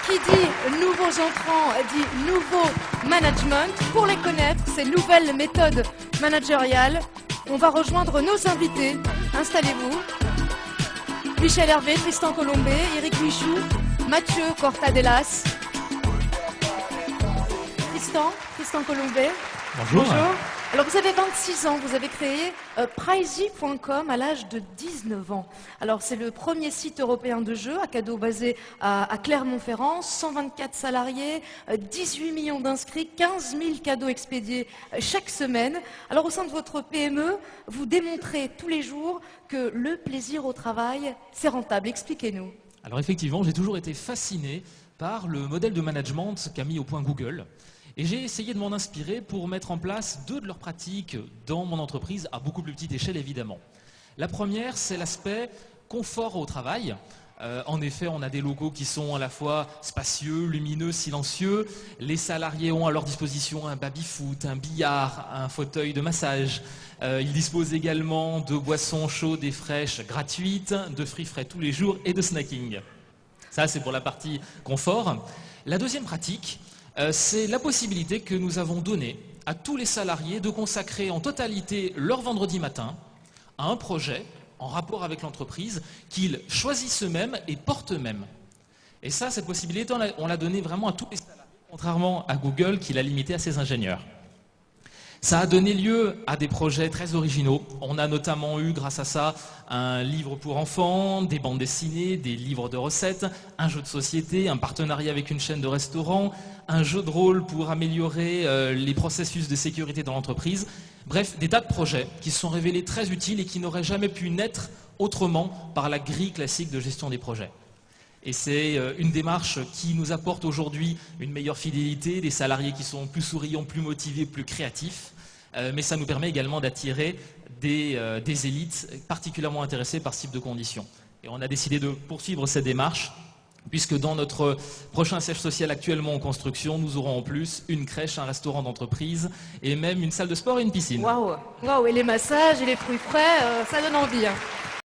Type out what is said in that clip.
Qui dit nouveaux entrants dit nouveau management. Pour les connaître, ces nouvelles méthodes managériales, on va rejoindre nos invités. Installez-vous. Michel Hervé, Tristan Colombet, Eric Michou, Mathieu Cortadelas. Tristan Colombet. Bonjour. Bonjour. Alors vous avez 26 ans, vous avez créé Pricey.com à l'âge de 19 ans. Alors c'est le premier site européen de jeux à cadeaux basé à Clermont-Ferrand, 124 salariés, 18 millions d'inscrits, 15 000 cadeaux expédiés chaque semaine. Alors au sein de votre PME, vous démontrez tous les jours que le plaisir au travail, c'est rentable. Expliquez-nous. Alors effectivement, j'ai toujours été fasciné par le modèle de management qu'a mis au point Google. Et j'ai essayé de m'en inspirer pour mettre en place deux de leurs pratiques dans mon entreprise, à beaucoup plus petite échelle évidemment. La première, c'est l'aspect confort au travail. En effet, on a des locaux qui sont à la fois spacieux, lumineux, silencieux. Les salariés ont à leur disposition un baby-foot, un billard, un fauteuil de massage. Ils disposent également de boissons chaudes et fraîches gratuites, de fruits frais tous les jours et de snacking. Ça, c'est pour la partie confort. La deuxième pratique, c'est la possibilité que nous avons donnée à tous les salariés de consacrer en totalité leur vendredi matin à un projet en rapport avec l'entreprise qu'ils choisissent eux-mêmes et portent eux-mêmes. Et ça, cette possibilité, on l'a donnée vraiment à tous les salariés, contrairement à Google qui l'a limité à ses ingénieurs. Ça a donné lieu à des projets très originaux. On a notamment eu, grâce à ça, un livre pour enfants, des bandes dessinées, des livres de recettes, un jeu de société, un partenariat avec une chaîne de restaurants, un jeu de rôle pour améliorer les processus de sécurité dans l'entreprise. Bref, des tas de projets qui se sont révélés très utiles et qui n'auraient jamais pu naître autrement par la grille classique de gestion des projets. Et c'est une démarche qui nous apporte aujourd'hui une meilleure fidélité, des salariés qui sont plus souriants, plus motivés, plus créatifs. Mais ça nous permet également d'attirer des élites particulièrement intéressées par ce type de conditions. Et on a décidé de poursuivre cette démarche, puisque dans notre prochain siège social actuellement en construction, nous aurons en plus une crèche, un restaurant d'entreprise et même une salle de sport et une piscine. Waouh, et les massages et les fruits frais, ça donne envie. Hein.